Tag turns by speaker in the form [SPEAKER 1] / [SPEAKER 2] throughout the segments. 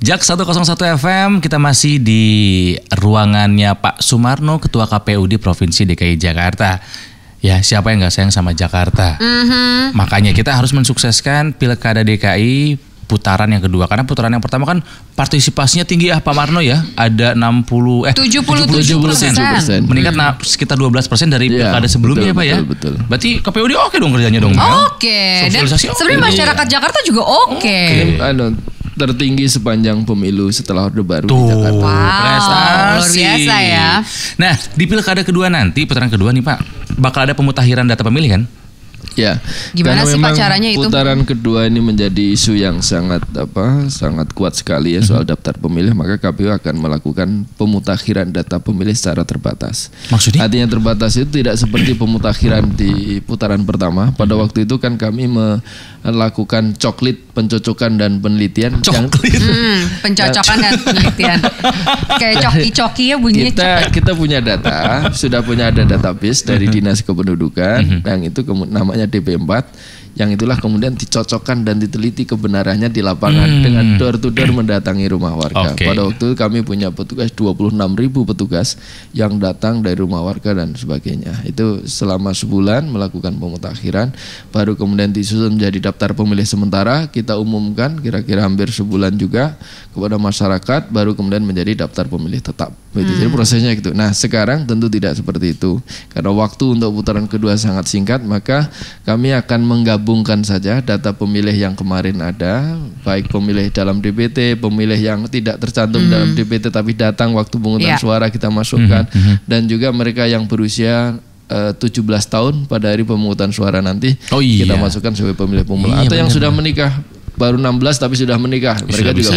[SPEAKER 1] Jak 101 FM, kita masih di ruangannya Pak Sumarno, Ketua KPUD Provinsi DKI Jakarta. Ya, siapa yang gak sayang sama Jakarta? Makanya kita harus mensukseskan Pilkada DKI putaran yang kedua. Karena putaran yang pertama kan partisipasinya tinggi ya Pak Marno ya. Ada 77%. Meningkat sekitar 12% dari pilkada sebelumnya betul, Pak ya. Betul. Berarti KPUD oke dong kerjanya dong.
[SPEAKER 2] Oke. Dan sebenarnya masyarakat Jakarta juga oke.
[SPEAKER 3] Tertinggi sepanjang pemilu setelah Orde Baru
[SPEAKER 1] di
[SPEAKER 3] Jakarta.
[SPEAKER 2] Wow, luar biasa ya.
[SPEAKER 1] Nah, di pilkada kedua nanti, putaran kedua nih Pak, bakal ada pemutakhiran data pemilih kan?
[SPEAKER 3] Ya.
[SPEAKER 2] Gimana sih Pak caranya itu?
[SPEAKER 3] Putaran kedua ini menjadi isu yang sangat kuat sekali ya soal daftar pemilih, maka KPU akan melakukan pemutakhiran data pemilih secara terbatas.
[SPEAKER 1] Maksudnya?
[SPEAKER 3] Artinya terbatas itu tidak seperti pemutakhiran di putaran pertama. Pada waktu itu kan kami melakukan pencocokan dan penelitian.
[SPEAKER 2] Pencocokan dan penelitian. Kayak coki-coki ya bunyinya.
[SPEAKER 3] Kita punya data, sudah punya ada database dari Dinas Kependudukan, yang itu namanya DP4, yang itulah kemudian dicocokkan dan diteliti kebenarannya di lapangan dengan door to door mendatangi rumah warga. Pada waktu itu kami punya petugas 26.000 petugas yang datang dari rumah warga dan sebagainya. Itu selama sebulan melakukan pemutakhiran, baru kemudian disusun menjadi daftar pemilih sementara, kita umumkan kira-kira hampir sebulan juga kepada masyarakat, baru kemudian menjadi daftar pemilih tetap. Jadi prosesnya gitu. Nah, sekarang tentu tidak seperti itu. Karena waktu untuk putaran kedua sangat singkat, maka kami akan menggabungkan saja data pemilih yang kemarin ada, baik pemilih dalam DPT, pemilih yang tidak tercantum dalam DPT tapi datang waktu pemungutan suara kita masukkan, dan juga mereka yang berusia 17 tahun pada hari pemungutan suara nanti kita masukkan sebagai pemilih pemula, atau yang sudah menikah baru 16 tapi sudah menikah, mereka juga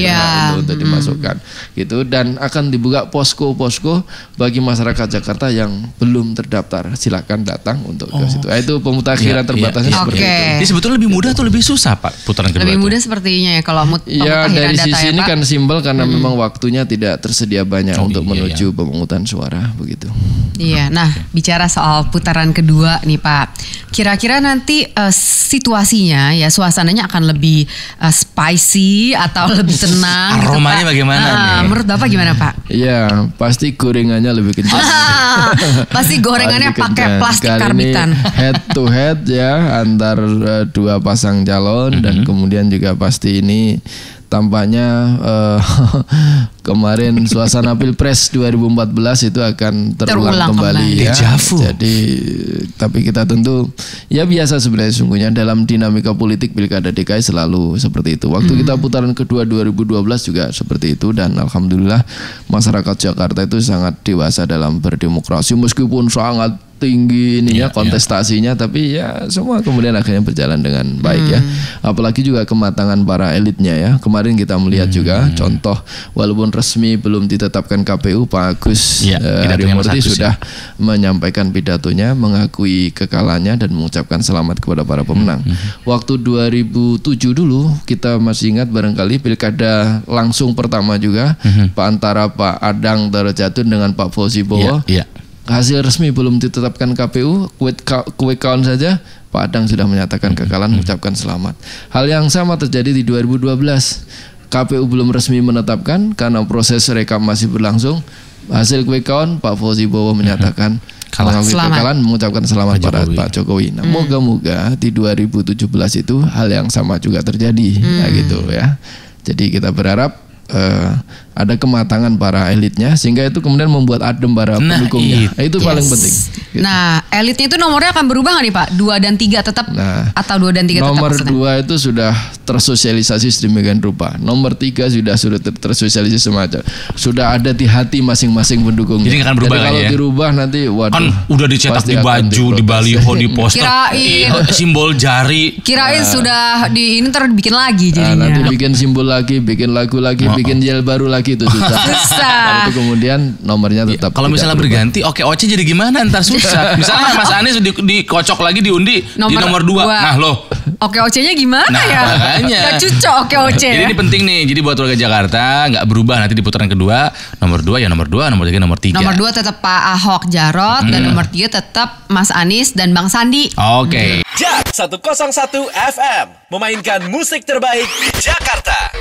[SPEAKER 3] untuk dimasukkan gitu. Dan akan dibuka posko-posko bagi masyarakat Jakarta yang belum terdaftar, silakan datang untuk ke situ. Itu pemutakhiran terbatasnya seperti itu.
[SPEAKER 1] Jadi sebetulnya lebih mudah atau lebih susah Pak putaran kedua?
[SPEAKER 2] Lebih mudah sepertinya ya kalau pemutakhiran
[SPEAKER 3] dari
[SPEAKER 2] data
[SPEAKER 3] sisi
[SPEAKER 2] ya,
[SPEAKER 3] ini
[SPEAKER 2] Pak?
[SPEAKER 3] kan simpel karena memang waktunya tidak tersedia banyak untuk menuju pemungutan suara begitu.
[SPEAKER 2] Iya, nah bicara soal putaran kedua nih Pak, kira-kira nanti situasinya ya, suasananya akan lebih spicy atau lebih tenang?
[SPEAKER 1] Aromanya
[SPEAKER 2] gitu,
[SPEAKER 1] bagaimana nih?
[SPEAKER 2] Menurut Bapak gimana Pak?
[SPEAKER 3] Iya, pasti gorengannya lebih kencang.
[SPEAKER 2] Pasti gorengannya pakai plastik karbitan.
[SPEAKER 3] Head to head ya antar dua pasang calon, dan kemudian juga pasti ini tampaknya kemarin suasana Pilpres 2014 itu akan terulang kembali ya. Jadi tapi kita tentu ya biasa sebenarnya sungguhnya dalam dinamika politik Pilkada DKI selalu seperti itu. Waktu kita putaran kedua 2012 juga seperti itu, dan alhamdulillah masyarakat Jakarta itu sangat dewasa dalam berdemokrasi meskipun sangat tinggi ininya kontestasinya, tapi ya semua kemudian akhirnya berjalan dengan baik ya. Apalagi juga kematangan para elitnya ya. Kemarin kita melihat juga contoh, walaupun resmi belum ditetapkan KPU, Pak Agus Harimurti sudah menyampaikan pidatonya, mengakui kekalahannya dan mengucapkan selamat kepada para pemenang. Waktu 2007 dulu kita masih ingat barangkali pilkada langsung pertama juga, antara Pak Adang Darajatun dengan Pak Fauzi Bowo. Hasil resmi belum ditetapkan KPU, quick count saja Pak Adang sudah menyatakan kekalahan, mengucapkan selamat. Hal yang sama terjadi di 2012. KPU belum resmi menetapkan karena proses rekap masih berlangsung. Hasil quick count Pak Fauzi Bowo menyatakan kekalahan, mengucapkan selamat pada Pak Jokowi. Nah, moga-moga di 2017 itu hal yang sama juga terjadi. Nah, gitu ya. Jadi kita berharap ada kematangan para elitnya sehingga itu kemudian membuat adem para pendukungnya. Itu paling penting.
[SPEAKER 2] Nah, elitnya itu nomornya akan berubah nggak nih Pak? 2 dan 3 tetap atau 2 dan 3 tetap?
[SPEAKER 3] Nomor 2 itu sudah tersosialisasi sedemikian rupa. Nomor 3 sudah tersosialisasi semacam. Sudah ada di hati masing-masing pendukungnya.
[SPEAKER 1] Jadi akan berubah.
[SPEAKER 3] Jadi kalau dirubah nanti
[SPEAKER 1] kan udah dicetak di baju, di baliho, di poster, simbol jari.
[SPEAKER 2] Kirain sudah di ini terbikin lagi jadinya.
[SPEAKER 3] Nanti bikin simbol lagi, bikin lagu lagi, bikin yel baru lagi, itu susah. Itu kemudian nomornya tetap.
[SPEAKER 1] Kalau misalnya berganti, OKOC jadi gimana? Ntar susah. Misalnya Mas Anies dikocok lagi diundi di nomor 2. Nah loh.
[SPEAKER 2] OKOC-nya gimana ya?
[SPEAKER 1] Makanya.
[SPEAKER 2] Gak cocok OKOC.
[SPEAKER 1] Jadi ini penting nih. Jadi buat warga Jakarta nggak berubah nanti di putaran kedua. Nomor 2 ya nomor 2, nomor 3 nomor 3.
[SPEAKER 2] Nomor 2 tetap Pak Ahok Jarot, dan nomor 3 tetap Mas Anies dan Bang Sandi.
[SPEAKER 4] Jak 101 FM memainkan musik terbaik di Jakarta.